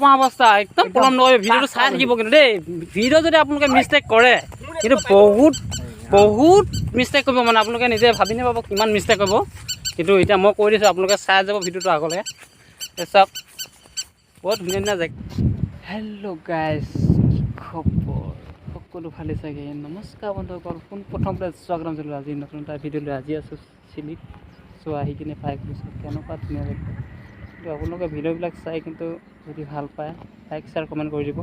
অৱস্থা একদম পলম নকৰিব ভিডিঅ'টো চাই থাকিব কিন্তু দেই ভিডিঅ' যদি আপোনালোকে মিষ্টেক কৰে কিন্তু বহুত মিষ্টেক কৰিব মানে আপোনালোকে নিজে ভাবি নাপাব কিমান মিষ্টেক কৰিব কিন্তু এতিয়া মই কৈ দিছোঁ আপোনালোকে চাই যাব ভিডিঅ'টো আগলৈ চাওক বহুত ধুনীয়া ধুনীয়া জেগা হেল্ল' গাইজ কি খবৰ সকলো ভালে চাগে নমস্কাৰ বন্ধুসকল পোনপ্ৰথমতে স্বাগতম জনালোঁ আজি নতুন এটা ভিডিঅ' লৈ আজি আছোঁ চিলিত চ' আহি কিনে পাই গৈছোঁ কেনেকুৱা ধুনীয়া জেগা কিন্তু আপোনালোকে ভিডিঅ'বিলাক চাই কিন্তু যদি ভাল পায় লাইক শ্বেয়াৰ কমেণ্ট কৰি দিব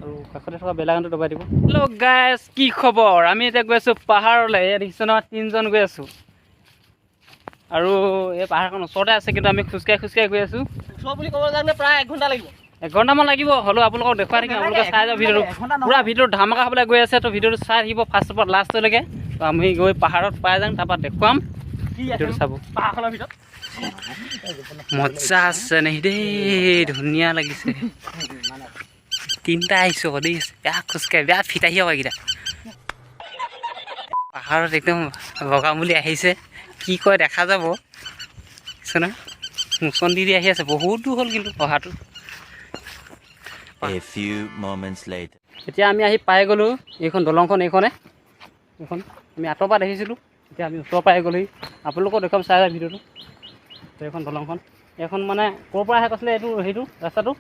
আৰু কাষতে থকা বেলাকনটো দবাই দিব হেল্ল' গাইজ কি খবৰ আমি এতিয়া গৈ আছোঁ পাহাৰলৈ ইয়াত দেখিছোঁ নহয় 3জন গৈ আছোঁ আৰু এই পাহাৰখন ওচৰতে আছে কিন্তু আমি খোজকাঢ়ি গৈ আছোঁ ওচৰ বুলি ক'ব কাৰণে প্ৰায় 1 ঘণ্টা লাগিব 1 ঘণ্টামান লাগিব হ'লেও আপোনালোকক দেখুৱাই থাকিম আপোনালোকে চাই যাওক ভিডিঅ'টো পূৰা ভিডিঅ'টো ধামাকা হ'বলৈ গৈ আছে তো ভিডিঅ'টো চাই থাকিব ফাৰ্ষ্টৰ পৰা লাষ্টলৈকে তো আমি গৈ পাহাৰত পাই যাম তাৰপৰা দেখুৱাম ভিডিঅ'টো চাব পাহাৰখনৰ ভিতৰত মজা আছে নে দেই ধুনীয়া লাগিছে 3টা আহিছোঁ দেই বেয়া খোজকাঢ়ি বেয়া ফিটাহি হ'ব এইকেইটা পাহাৰত একদম লগাম বুলি আহিছে কি কয় দেখা যাব না মোচন দি আহি আছে বহুত দূৰ হ'ল কিন্তু অহাটো এতিয়া আমি আহি পাই গ'লোঁ এইখন দলংখন এইখন আমি আঁতৰ পৰা দেখিছিলোঁ এতিয়া আমি ওচৰৰ পাই গ'লোহি আপোনালোকক দেখুৱাম চাই যায় ভিডিঅ'টো তো এইখন দলংখন এইখন মানে ক'ৰ পৰা আহে কৈছিলে এইটো সেইটো ৰাস্তাটো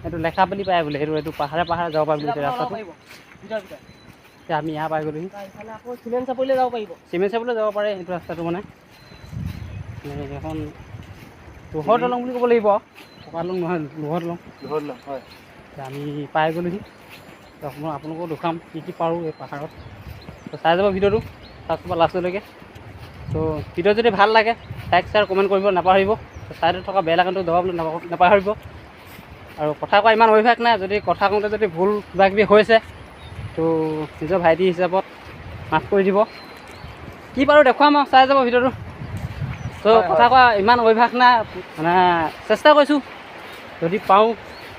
এইটো লেখাপালি পায় বোলে এইটো পাহাৰে যাব পাৰে বুলি ৰাস্তাটো এতিয়া আমি ইয়াৰ পাই গ'লোহি চিমেণ্ট চাপৰিলৈ যাব পাৰিব চিমেণ্ট চাপৰিলৈ যাব পাৰে এইটো ৰাস্তাটো মানে এখন লোহৰ দলং বুলি ক'ব লাগিব পকা দলং নহয় লোহৰ দলং হয় এতিয়া আমি পাই গ'লোহি তো আপোনালোকক দেখুৱাম কি পাৰোঁ এই পাহাৰত তো চাই যাব ভিডিঅ'টো ফাৰ্ষ্টৰ পৰা লাষ্টলৈকে তো ভিডিঅ' যদি ভাল লাগে লাইক শ্বেয়াৰ কমেণ্ট কৰিব নাপাহৰিব ছাইডত থকা বেল আইকনটো দবাবলৈ নাপাহৰিব আৰু কথা কোৱা ইমান অভ্যাস নাই যদি কথা কওঁতে যদি ভুল কিবাকিবি হৈছে তো নিজৰ ভাইটি হিচাপত মাফ কৰি দিব কি পাৰোঁ দেখুৱাম আৰু চাই যাব ভিডিঅ'টো তো কথা কোৱা ইমান অভ্যাস নাই মানে চেষ্টা কৰিছোঁ যদি পাওঁ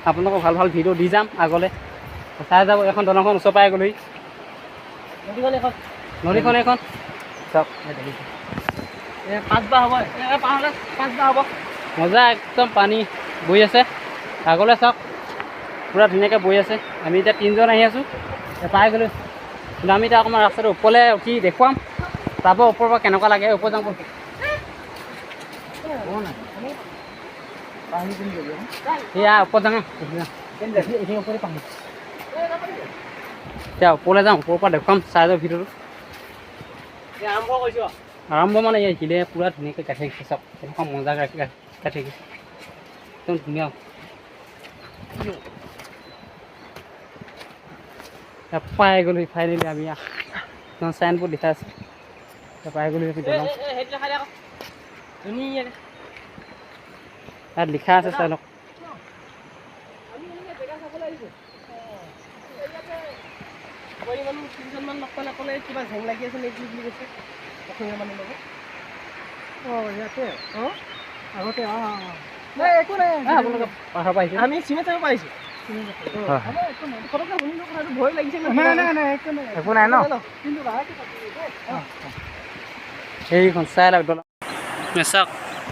আপোনালোকক ভাল ভিডিঅ' দি যাম আগলৈ চাই যাব এখন দলংখন ওচৰ পাই গ'লোহি নদীখন এইখন চাওক দেখিছোঁ 5 বাৰ হ'ব পাহাৰলৈ 5 বাৰ হ'ব মজা একদম পানী বৈ আছে আগলৈ চাওক পূৰা ধুনীয়াকৈ বৈ আছে আমি এতিয়া 3জন আহি আছোঁ পাই গ'লোঁ কিন্তু আমি এতিয়া অকণমান ৰাস্তাটো ওপৰলৈ উঠি দেখুৱাম চাব ওপৰৰ পৰা কেনেকুৱা লাগে ওপৰ যাম এয়া ওপৰত যাওঁ এতিয়া ওপৰলৈ যাওঁ ওপৰৰ পৰা দেখুৱাম চাই যাওঁ ভিডিঅ'টো আৰম্ভ কৰিছোঁ আৰম্ভ মানে এই শিলে পূৰা ধুনীয়াকৈ কাটি ৰাখিছে চাওক তেনেকুৱা মজা কাটি ৰাখিছে একদম ধুনীয়া পাই গ'লোঁ ফাইনেলি আমি চাইনবোৰ্ড লিখা আছে পাই গ'লোঁ ইয়াত লিখা আছে চাই লওক কিবা জেং লাগি আছে নেকি বুলি কৈছে অসমীয়া মানুহৰ লগত ইয়াতে আগতে একো নাই আপোনালোকে পাহাৰৰ পৰা আহিছে আমি চিমেণ্ট চাব পাৰিছোঁ ভয় লাগিছে একো নাই ন কিন্তু সেইখন চাই লওক দলং চাওক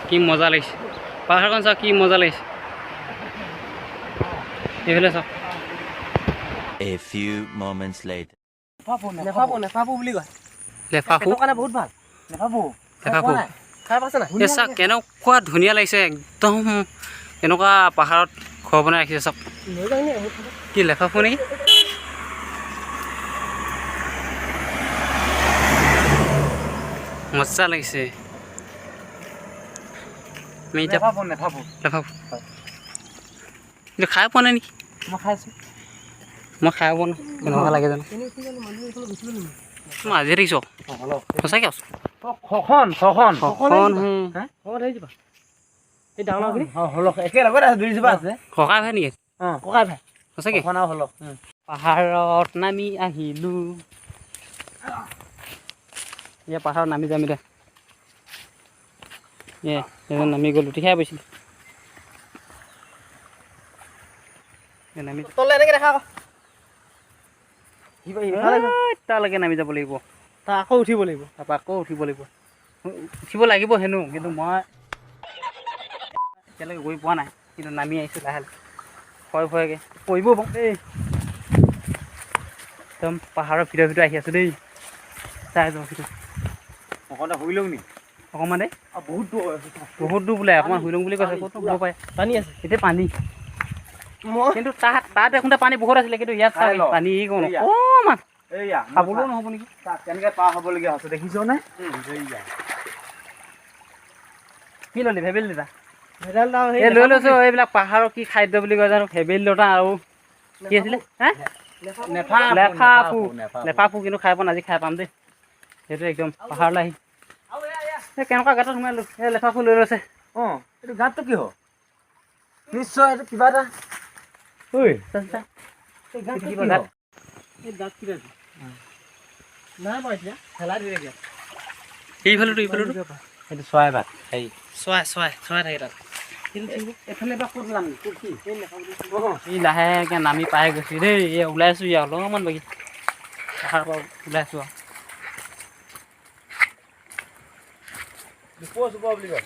কি মজা লাগিছে পাহাৰখন চাওক কি মজা লাগিছে এইফালে চাওক নেফাপু বুলি কয় লেফাফু কাৰণে বহুত ভাল নেফাপু খাই পাইছে নাই এই চাওক কেনেকুৱা ধুনীয়া লাগিছে একদম এনেকুৱা পাহাৰত ঘৰ বনাই ৰাখিছে চাওক কি লেফাফু নেকি মজা লাগিছে আমি এতিয়া নেফাপু কিন্তু খাই পোৱা নাই নেকি মই খাইছোঁ মই খাই পোৱা নাই কেনেকুৱা লাগে জানো মই আজি দেখিছোঁ সঁচাকৈ আছোঁ এই ডাঙৰখিনি একেলগতে আছে 2 জোপা আছে ককাই ভাই নেকি ককাই ভাই সঁচাকৈ হলক পাহাৰত নামি আহিলোঁ এতিয়া পাহাৰত নামি যাম এতিয়া এজন নামি গ'লোঁ ঠিক খাই পাইছিলোঁ নামি তললৈ এনেকৈ দেখা আকৌ তালৈকে নামি যাব লাগিব তাৰ আকৌ উঠিব লাগিব তাৰপৰা আকৌ উঠিব লাগিব হেনো কিন্তু মই এতিয়ালৈকে গৈ পোৱা নাই কিন্তু নামি আহিছোঁ লাহে লাহে ভয় ভয়কৈ পৰিব দেই একদম পাহাৰৰ ভিতৰত আহি আছোঁ দেই চাই যাওঁ ভিতৰত অকণমান শুই লওঁ নি অকণমান দেই বহুত দূৰ বহুত দূৰ বোলে অকণমান শুই লওঁ বুলি কৈছে ক'তো হ'ব পাৰে পানী আছে এতিয়া পানী মই কিন্তু তাত দেখোঁতে পানী বহুত আছিলে কিন্তু ইয়াত চাই ল। পানী কওঁ অকণমান এইয়া খাবলৈও নহ'ব নেকি তাত কেনেকৈ পাৰ হ'বলগীয়া হৈছে দেখিছনে এইয়া কি ল'লি ভেবেলি লতা ভেদাইল দাও এই লৈ লৈছোঁ এইবিলাক পাহাৰৰ কি খাদ্য বুলি কয় জানো ভেবেলি লতা আৰু কি আছিলে হা লেফা ফু কিন্তু খাই পোৱা নাই আজি খাই পাম দেই সেইটো একদম পাহাৰলৈ আহি এই কেনেকুৱা গাঁতত সোমালোঁ এই লেফা ফু লৈ লৈছে অঁ এইটো গাঁতটো কি হ'ল নিশ্চয় এইটো কিবা এটা ঐ এই গাঁতটো কি কিবা হ'ল? গাঁত এই গাঁত কিবা আছে? নাই বাৰু এতিয়া খেলাই দিলে এতিয়া এইফালেতো সেইটো চৰাই ভাত হেৰি চৰাই থাকে তাত এইফালে বা ক'ত ওলাম ক'ত কি এই নেখাওঁ ই লাহেকৈ নামি পাই গৈছে দেই এই ওলাইছোঁ ইয়াৰ অলপমান বাকী পাহাৰৰ পৰা ওলাইছোঁ আৰু দুপৰ চুপৰ বুলি কয়